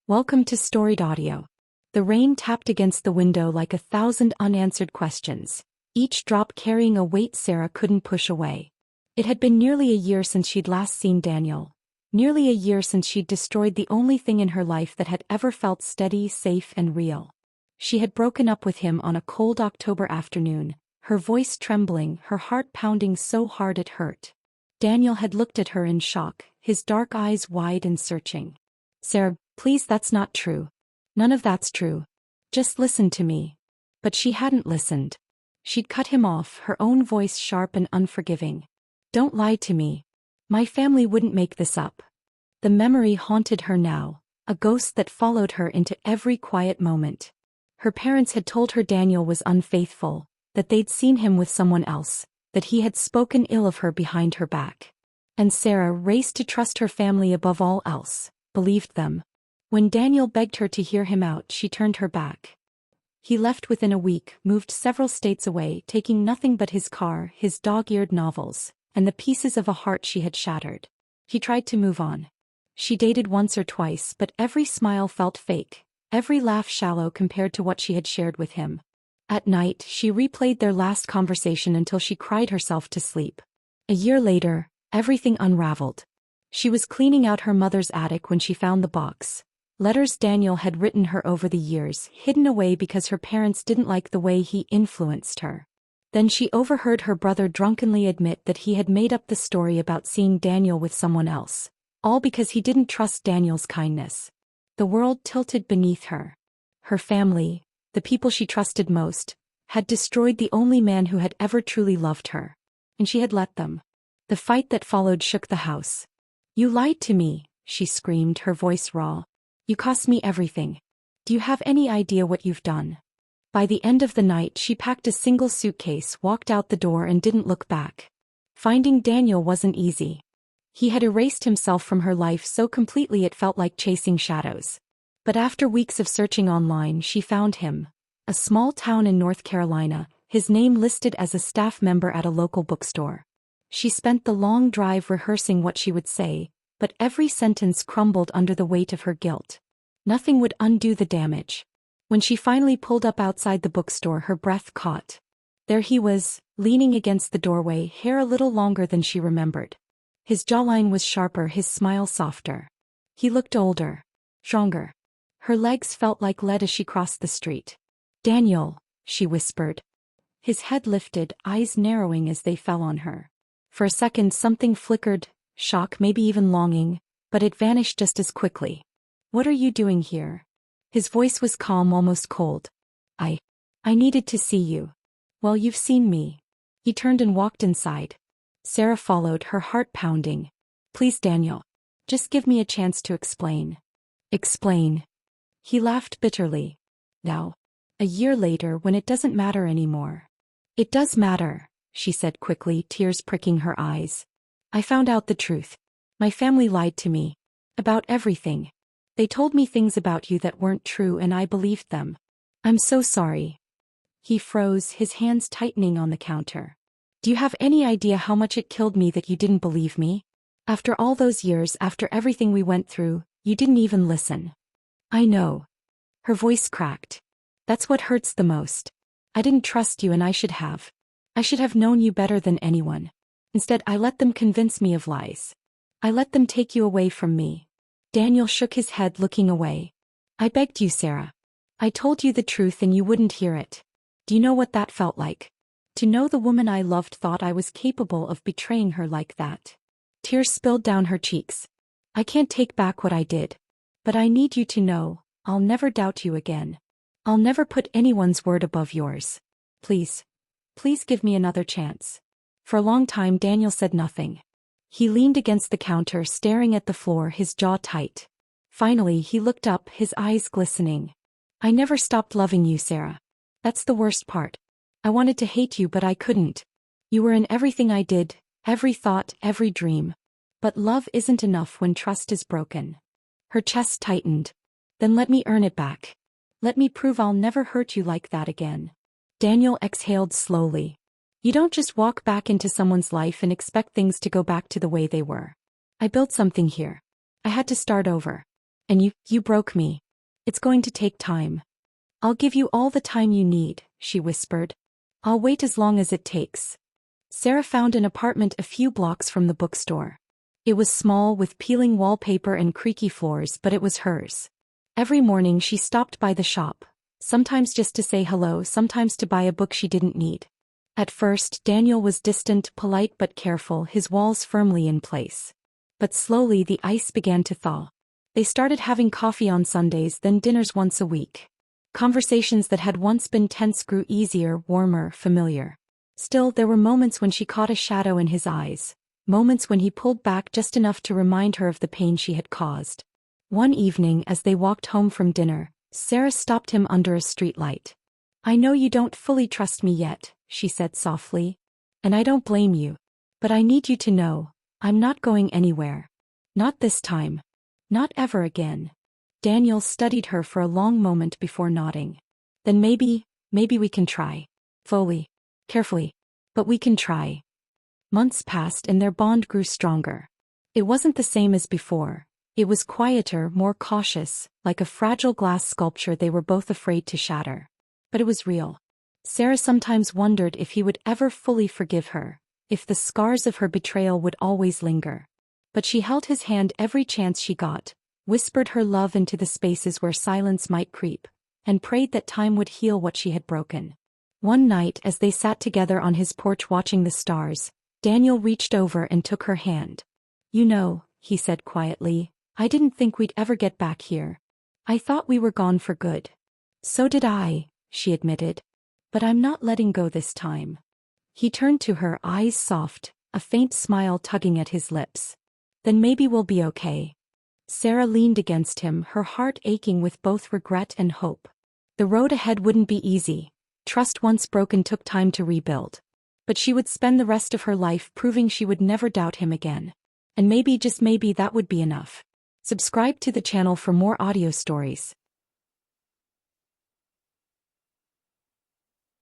Welcome to Storied Audio. The rain tapped against the window like 1,000 unanswered questions, each drop carrying a weight Sarah couldn't push away. It had been nearly a year since she'd last seen Daniel. Nearly a year since she'd destroyed the only thing in her life that had ever felt steady, safe, and real. She had broken up with him on a cold October afternoon, her voice trembling, her heart pounding so hard it hurt. Daniel had looked at her in shock, his dark eyes wide and searching. "Sarah, please, that's not true. None of that's true. Just listen to me." But she hadn't listened. She'd cut him off, her own voice sharp and unforgiving. "Don't lie to me. My family wouldn't make this up." The memory haunted her now, a ghost that followed her into every quiet moment. Her parents had told her Daniel was unfaithful, that they'd seen him with someone else, that he had spoken ill of her behind her back. And Sarah, raised to trust her family above all else, believed them. When Daniel begged her to hear him out, she turned her back. He left within a week, moved several states away, taking nothing but his car, his dog-eared novels, and the pieces of a heart she had shattered. He tried to move on. She dated once or twice, but every smile felt fake, every laugh shallow compared to what she had shared with him. At night, she replayed their last conversation until she cried herself to sleep. A year later, everything unraveled. She was cleaning out her mother's attic when she found the box. Letters Daniel had written her over the years, hidden away because her parents didn't like the way he influenced her. Then she overheard her brother drunkenly admit that he had made up the story about seeing Daniel with someone else, all because he didn't trust Daniel's kindness. The world tilted beneath her. Her family, the people she trusted most, had destroyed the only man who had ever truly loved her. And she had let them. The fight that followed shook the house. "You lied to me," she screamed, her voice raw. "You cost me everything. Do you have any idea what you've done?" By the end of the night, she packed a single suitcase, walked out the door, and didn't look back. Finding Daniel wasn't easy. He had erased himself from her life so completely it felt like chasing shadows. But after weeks of searching online, she found him. A small town in North Carolina, his name listed as a staff member at a local bookstore. She spent the long drive rehearsing what she would say, but every sentence crumbled under the weight of her guilt. Nothing would undo the damage. When she finally pulled up outside the bookstore, her breath caught. There he was, leaning against the doorway, hair a little longer than she remembered. His jawline was sharper, his smile softer. He looked older, stronger. Her legs felt like lead as she crossed the street. "Daniel," she whispered. His head lifted, eyes narrowing as they fell on her. For a second something flickered, shock, maybe even longing, but it vanished just as quickly. "What are you doing here?" His voice was calm, almost cold. I needed to see you." "Well, you've seen me." He turned and walked inside. Sarah followed, her heart pounding. "Please, Daniel. Just give me a chance to explain." "Explain?" He laughed bitterly. "Now. A year later, when it doesn't matter anymore." "It does matter," she said quickly, tears pricking her eyes. "I found out the truth. My family lied to me. About everything. They told me things about you that weren't true and I believed them. I'm so sorry." He froze, his hands tightening on the counter. "Do you have any idea how much it killed me that you didn't believe me? After all those years, after everything we went through, you didn't even listen." "I know." Her voice cracked. "That's what hurts the most. I didn't trust you and I should have. I should have known you better than anyone. Instead, I let them convince me of lies. I let them take you away from me." Daniel shook his head, looking away. "I begged you, Sarah. I told you the truth and you wouldn't hear it. Do you know what that felt like? To know the woman I loved thought I was capable of betraying her like that." Tears spilled down her cheeks. "I can't take back what I did. But I need you to know, I'll never doubt you again. I'll never put anyone's word above yours. Please, please give me another chance." For a long time Daniel said nothing. He leaned against the counter, staring at the floor, his jaw tight. Finally he looked up, his eyes glistening. "I never stopped loving you, Sarah. That's the worst part. I wanted to hate you but I couldn't. You were in everything I did, every thought, every dream. But love isn't enough when trust is broken." Her chest tightened. "Then let me earn it back. Let me prove I'll never hurt you like that again." Daniel exhaled slowly. "You don't just walk back into someone's life and expect things to go back to the way they were. I built something here. I had to start over. And you broke me. It's going to take time. I'll give you all the time you need, she whispered. I'll wait as long as it takes. Sarah found an apartment a few blocks from the bookstore. It was small with peeling wallpaper and creaky floors, but it was hers. Every morning she stopped by the shop, sometimes just to say hello, sometimes to buy a book she didn't need. At first, Daniel was distant, polite but careful, his walls firmly in place. But slowly the ice began to thaw. They started having coffee on Sundays, then dinners once a week. Conversations that had once been tense grew easier, warmer, familiar. Still, there were moments when she caught a shadow in his eyes, moments when he pulled back just enough to remind her of the pain she had caused. One evening, as they walked home from dinner, Sarah stopped him under a streetlight. I know you don't fully trust me yet, she said softly. And I don't blame you. But I need you to know, I'm not going anywhere. Not this time. Not ever again. Daniel studied her for a long moment before nodding. Then maybe we can try. Slowly. Carefully. But we can try. Months passed and their bond grew stronger. It wasn't the same as before. It was quieter, more cautious, like a fragile glass sculpture they were both afraid to shatter. But it was real. Sarah sometimes wondered if he would ever fully forgive her, if the scars of her betrayal would always linger. But she held his hand every chance she got, whispered her love into the spaces where silence might creep, and prayed that time would heal what she had broken. One night, as they sat together on his porch watching the stars, Daniel reached over and took her hand. You know, he said quietly, I didn't think we'd ever get back here. I thought we were gone for good. So did I, she admitted. But I'm not letting go this time. He turned to her, eyes soft, a faint smile tugging at his lips. Then maybe we'll be okay. Sarah leaned against him, her heart aching with both regret and hope. The road ahead wouldn't be easy. Trust once broken took time to rebuild. But she would spend the rest of her life proving she would never doubt him again. And maybe, just maybe, that would be enough. Subscribe to the channel for more audio stories.